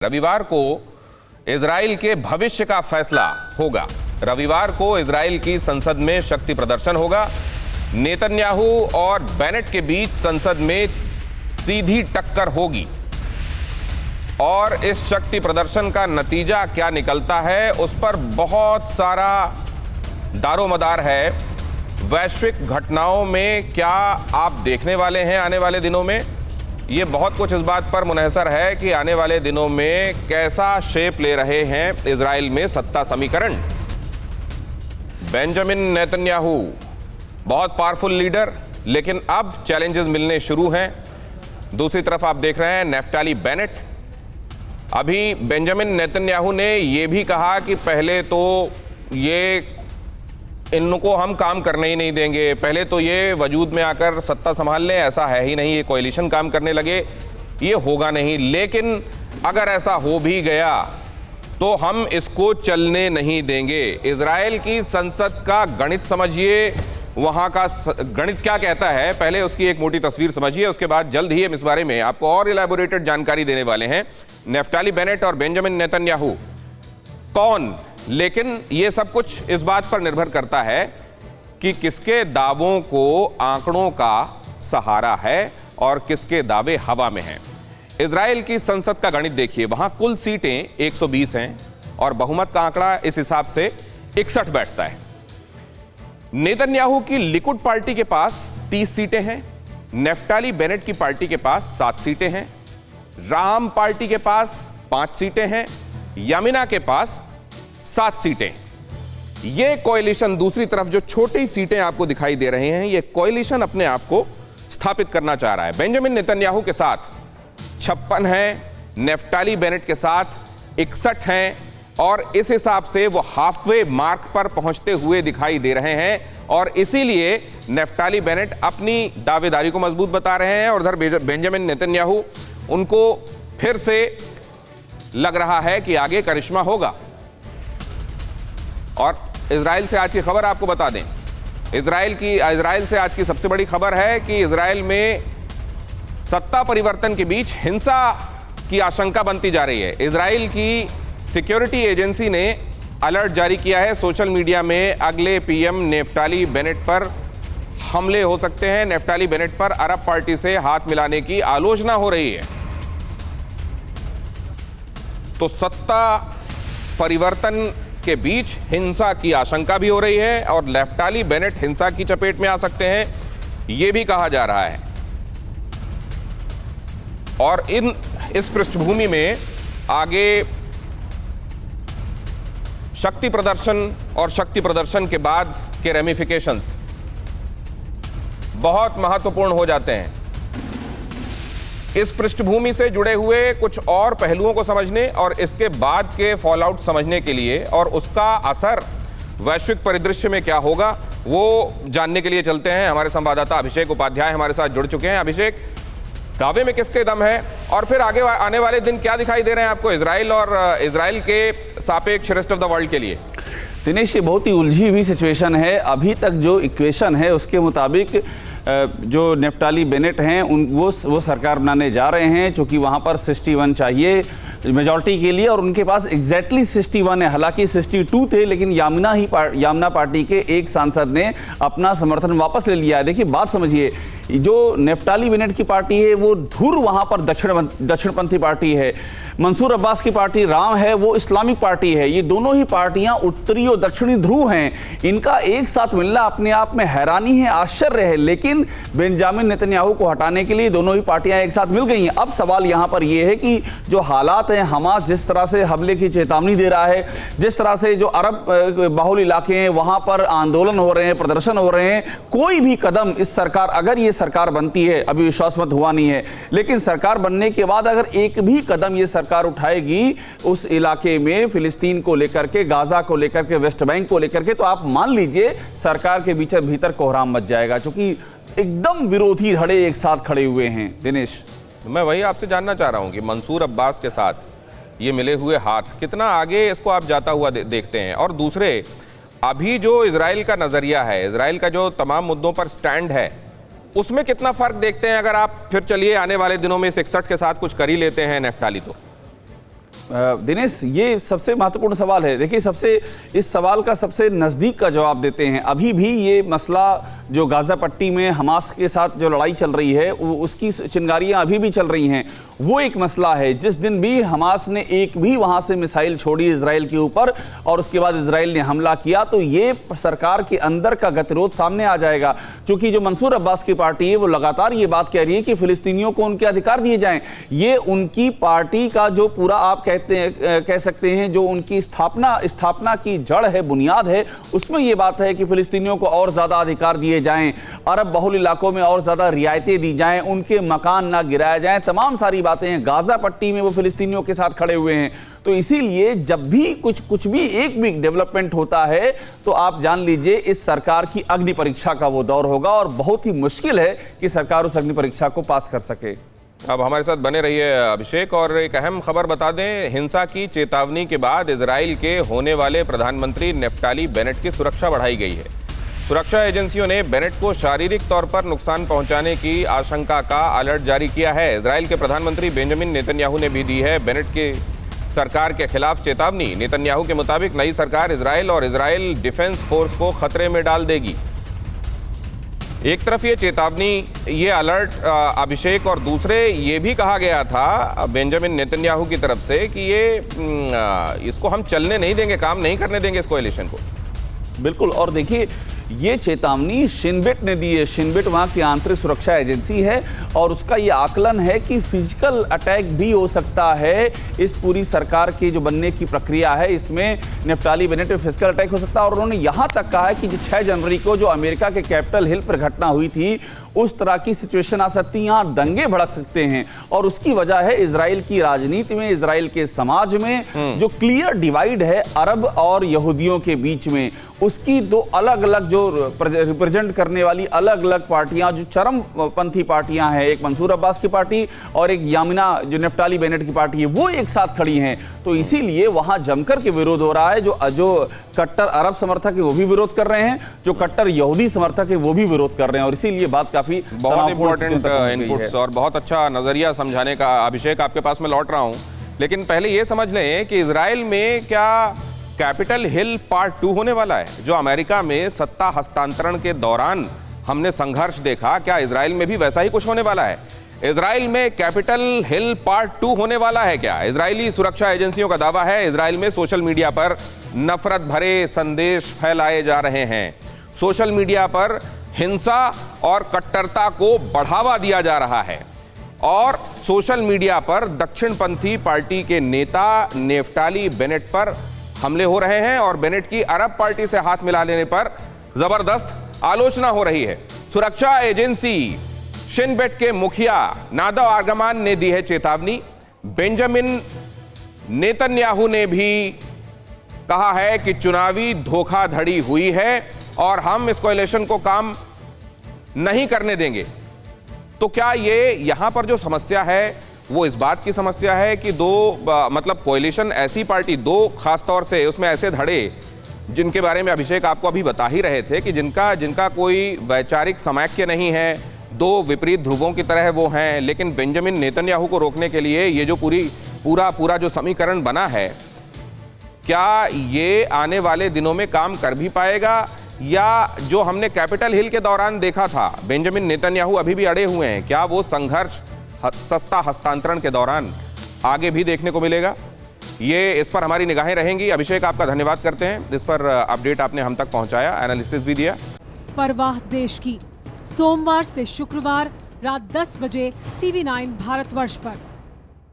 रविवार को इजराइल के भविष्य का फैसला होगा। रविवार को इजराइल की संसद में शक्ति प्रदर्शन होगा। नेतन्याहू और बेनेट के बीच संसद में सीधी टक्कर होगी और इस शक्ति प्रदर्शन का नतीजा क्या निकलता है उस पर बहुत सारा दारोमदार है। वैश्विक घटनाओं में क्या आप देखने वाले हैं आने वाले दिनों में, ये बहुत कुछ इस बात पर मुनहसर है कि आने वाले दिनों में कैसा शेप ले रहे हैं इजराइल में सत्ता समीकरण। बेंजामिन नेतन्याहू बहुत पावरफुल लीडर, लेकिन अब चैलेंजेस मिलने शुरू हैं। दूसरी तरफ आप देख रहे हैं नेफ्ताली बेनेट। अभी बेंजामिन नेतन्याहू ने यह भी कहा कि पहले तो ये इनको हम काम करने ही नहीं देंगे, पहले तो ये वजूद में आकर सत्ता संभाल लें, ऐसा है ही नहीं, ये कोएलिशन काम करने लगे, ये होगा नहीं। लेकिन अगर ऐसा हो भी गया तो हम इसको चलने नहीं देंगे। इजराइल की संसद का गणित समझिए, वहां का गणित क्या कहता है, पहले उसकी एक मोटी तस्वीर समझिए, उसके बाद जल्द ही हम इस बारे में आपको और इलैबोरेटेड जानकारी देने वाले हैं। नेफ्ताली बेनेट और बेंजामिन नेतन्याहू कौन, लेकिन यह सब कुछ इस बात पर निर्भर करता है कि किसके दावों को आंकड़ों का सहारा है और किसके दावे हवा में हैं। इजराइल की संसद का गणित देखिए, वहां कुल सीटें 120 हैं और बहुमत का आंकड़ा इस हिसाब से 61 बैठता है। नेतन्याहू की लिकुड पार्टी के पास 30 सीटें हैं, नेफ्ताली बेनेट की पार्टी के पास 7 सीटें हैं, राम पार्टी के पास 5 सीटें हैं, यामिना के पास 7 सीटें। यह कोएलिशन, दूसरी तरफ जो छोटी सीटें आपको दिखाई दे रहे हैं, यह कोएलिशन अपने आप को स्थापित करना चाह रहा है। बेंजामिन नेतन्याहू के साथ 56 हैं, नेफ्ताली बेनेट के साथ 61 हैं और इस हिसाब से वो हाफवे मार्क पर पहुंचते हुए दिखाई दे रहे हैं और इसीलिए नेफ्ताली बेनेट अपनी दावेदारी को मजबूत बता रहे हैं और उधर बेंजामिन नेतन्याहू, उनको फिर से लग रहा है कि आगे करिश्मा होगा। और इजराइल से आज की खबर आपको बता दें, इजराइल से आज की सबसे बड़ी खबर है कि इजराइल में सत्ता परिवर्तन के बीच हिंसा की आशंका बनती जा रही है। इजराइल की सिक्योरिटी एजेंसी ने अलर्ट जारी किया है, सोशल मीडिया में अगले पीएम नेफ्ताली बेनेट पर हमले हो सकते हैं। नेफ्ताली बेनेट पर अरब पार्टी से हाथ मिलाने की आलोचना हो रही है। तो सत्ता परिवर्तन के बीच हिंसा की आशंका भी हो रही है और नेफ्ताली बेनेट हिंसा की चपेट में आ सकते हैं, यह भी कहा जा रहा है। और इस पृष्ठभूमि में आगे शक्ति प्रदर्शन और शक्ति प्रदर्शन के बाद के रेमिफिकेशंस बहुत महत्वपूर्ण हो जाते हैं। इस पृष्ठभूमि से जुड़े हुए कुछ और पहलुओं को समझने और इसके बाद के फॉलआउट समझने के लिए और उसका असर वैश्विक परिदृश्य में क्या होगा, वो जानने के लिए चलते हैं। हमारे संवाददाता अभिषेक उपाध्याय हमारे साथ जुड़ चुके हैं। अभिषेक, दावे में किसके दम है और फिर आगे आने वाले दिन क्या दिखाई दे रहे हैं आपको इजराइल और इजराइल के सापेक्ष रेस्ट ऑफ द वर्ल्ड के लिए? दिनेश, ये बहुत ही उलझी हुई सिचुएशन है। अभी तक जो इक्वेशन है उसके मुताबिक जो नेफ्ताली बेनेट हैं वो सरकार बनाने जा रहे हैं, क्योंकि वहाँ पर 61 चाहिए मेजॉरिटी के लिए और उनके पास एग्जैक्टली 61 है। हालांकि 62 थे, लेकिन यामिना पार्टी के एक सांसद ने अपना समर्थन वापस ले लिया है। देखिए, बात समझिए, जो नेफ्ताली बेनेट की पार्टी है वो धुर वहाँ पर दक्षिणपंथी पार्टी है। मंसूर अब्बास की पार्टी राम है, वो इस्लामिक पार्टी है। ये दोनों ही पार्टियां उत्तरी और दक्षिणी ध्रुव हैं। इनका एक साथ मिलना अपने आप में हैरानी है, आश्चर्य है, लेकिन बेंजामिन नेतन्याहू को हटाने के लिए दोनों ही पार्टियां एक साथ मिल गई हैं। अब सवाल यहां पर यह है कि जो हालात हैं, हमास जिस तरह से हमले की चेतावनी दे रहा है, जिस तरह से जो अरब बाहुल इलाके हैं वहां पर आंदोलन हो रहे हैं, प्रदर्शन हो रहे हैं, कोई भी कदम इस सरकार, अगर ये सरकार बनती है, अभी विश्वास मत हुआ नहीं है, लेकिन सरकार बनने के बाद अगर एक भी कदम ये सरकार उठाएगी उस इलाके में फिलिस्तीन को लेकर के, गाजा को लेकर के, वेस्ट बैंक को लेकर के, तो आप मान लीजिए सरकार के भीतर कोहराम मच जाएगा, क्योंकि एकदम विरोधी धड़े एक साथ खड़े हुए हैं। दिनेश, मैं वही आपसे जानना चाह रहा हूं कि मंसूर अब्बास के साथ ये मिले हुए हाथ कितना आगे इसको आप जाता हुआ देखते हैं। और दूसरे, अभी जो इजराइल का नजरिया है, इजराइल का जो तमाम मुद्दों पर स्टैंड है, उसमें कितना फर्क देखते हैं? अगर आप फिर चलिए आने वाले दिनों में 61 के साथ कुछ कर ही लेते हैं नेफ्ताली तो दिनेश, ये सबसे महत्वपूर्ण सवाल है। देखिए, इस सवाल का सबसे नज़दीक का जवाब देते हैं। अभी भी ये मसला जो गाज़ा पट्टी में हमास के साथ जो लड़ाई चल रही है, उसकी चिंगारियां अभी भी चल रही हैं। वो एक मसला है। जिस दिन भी हमास ने एक भी वहाँ से मिसाइल छोड़ी इजराइल के ऊपर और उसके बाद इजराइल ने हमला किया, तो ये सरकार के अंदर का गतिरोध सामने आ जाएगा। क्योंकि जो मंसूर अब्बास की पार्टी है वो लगातार ये बात कह रही है कि फिलिस्तीनियों को उनके अधिकार दिए जाएं। ये उनकी पार्टी का जो पूरा आप कह सकते हैं जो उनकी स्थापना की जड़ है, बुनियाद है, उसमें यह बात है कि फिलिस्तीनियों को और ज्यादा अधिकार दिए जाएं, अरब बहुल इलाकों में और ज्यादा रियायतें दी जाएं, उनके मकान ना गिराए जाएं, तमाम सारी बातें हैं। गाजा पट्टी में वो फिलिस्तीनियों के साथ खड़े हुए हैं। तो इसीलिए जब भी कुछ भी एक भी डेवलपमेंट होता है तो आप जान लीजिए इस सरकार की अग्नि परीक्षा का वो दौर होगा और बहुत ही मुश्किल है कि सरकार उस अग्नि परीक्षा को पास कर सके। अब हमारे साथ बने रहिए अभिषेक, और एक अहम खबर बता दें, हिंसा की चेतावनी के बाद इजराइल के होने वाले प्रधानमंत्री नेफ्टाली बेनेट की सुरक्षा बढ़ाई गई है। सुरक्षा एजेंसियों ने बेनेट को शारीरिक तौर पर नुकसान पहुंचाने की आशंका का अलर्ट जारी किया है। इजराइल के प्रधानमंत्री बेंजामिन नेतन्याहू ने भी दी है बेनेट की सरकार के खिलाफ चेतावनी। नेतन्याहू के मुताबिक नई सरकार इजराइल और इजराइल डिफेंस फोर्स को खतरे में डाल देगी। एक तरफ ये चेतावनी, ये अलर्ट अभिषेक, और दूसरे ये भी कहा गया था बेंजामिन नेतन्याहू की तरफ से कि इसको हम चलने नहीं देंगे, काम नहीं करने देंगे इस कोएलिशन को। बिल्कुल, और देखिए ये चेतावनी शिन बेट ने दी है। शिन बेट वहाँ की आंतरिक सुरक्षा एजेंसी है और उसका ये आकलन है कि फिजिकल अटैक भी हो सकता है। इस पूरी सरकार की जो बनने की प्रक्रिया है इसमें नेफ्टाली बेनेट पे फिजिकल अटैक हो सकता है। और उन्होंने यहाँ तक कहा है कि 6 जनवरी को जो अमेरिका के कैपिटल हिल पर घटना हुई थी उस तरह की सिचुएशन आ सकती है, यहाँ दंगे भड़क सकते हैं। और उसकी वजह है इजराइल की राजनीति में, इजराइल के समाज में जो क्लियर डिवाइड है अरब और यहूदियों के बीच में, उसकी दो अलग अलग जो रिप्रेजेंट करने वाली अलग अलग पार्टियां, जो चरमपंथी पार्टियां हैं, एक मंसूर अब्बास की पार्टी और एक यामिना जो नेफ्टाली बेनेट की पार्टी है, वो एक साथ खड़ी हैं। तो इसीलिए वहां जमकर के विरोध हो रहा है। जो कट्टर अरब समर्थक है वो भी विरोध कर रहे हैं, जो कट्टर यहूदी समर्थक है वो भी विरोध कर रहे हैं। और इसीलिए बात काफी बहुत इंपॉर्टेंट इनपुट्स और बहुत अच्छा नजरिया समझाने का। अभिषेक, आपके पास मैं लौट रहा हूं, लेकिन पहले ये समझ लें कि इजराइल में क्या कैपिटल हिल पार्ट 2 होने वाला है? जो अमेरिका में सत्ता हस्तांतरण के दौरान हमने संघर्ष देखा, क्या इजराइल में भी वैसा ही कुछ होने वाला है? इजराइल में कैपिटल हिल पार्ट 2 होने वाला है क्या? इजरायली सुरक्षा एजेंसियों का दावा है इजराइल में सोशल मीडिया पर नफरत भरे संदेश फैलाए जा रहे हैं। सोशल मीडिया पर हिंसा और कट्टरता को बढ़ावा दिया जा रहा है और सोशल मीडिया पर दक्षिणपंथी पार्टी के नेता नेफ्टाली बेनेट पर हमले हो रहे हैं और बेनेट की अरब पार्टी से हाथ मिला लेने पर जबरदस्त आलोचना हो रही है। सुरक्षा एजेंसी शिन बेट के मुखिया नादाव आर्गमान ने दी है चेतावनी। बेंजामिन नेतन्याहू ने भी कहा है कि चुनावी धोखाधड़ी हुई है और हम इस कोएलिशन को काम नहीं करने देंगे। तो क्या ये यहां पर जो समस्या है वो इस बात की समस्या है कि मतलब कोएलिशन ऐसी पार्टी, दो खास तौर से उसमें ऐसे धड़े जिनके बारे में अभिषेक आपको अभी बता ही रहे थे कि जिनका कोई वैचारिक समाख्य नहीं है, दो विपरीत ध्रुवों की तरह वो हैं, लेकिन बेंजामिन नेतन्याहू को रोकने के लिए ये जो पूरा जो समीकरण बना है, क्या ये आने वाले दिनों में काम कर भी पाएगा? या जो हमने कैपिटल हिल के दौरान देखा था, बेंजामिन नेतन्याहू अभी भी अड़े हुए हैं, क्या वो संघर्ष सत्ता हस्तांतरण के दौरान आगे भी देखने को मिलेगा? ये इस पर हमारी निगाहें रहेंगी। अभिषेक, आपका धन्यवाद करते हैं, इस पर अपडेट आपने हम तक पहुंचाया, एनालिसिस भी दिया। परवाह देश की, सोमवार से शुक्रवार रात 10 बजे TV9 भारतवर्ष पर।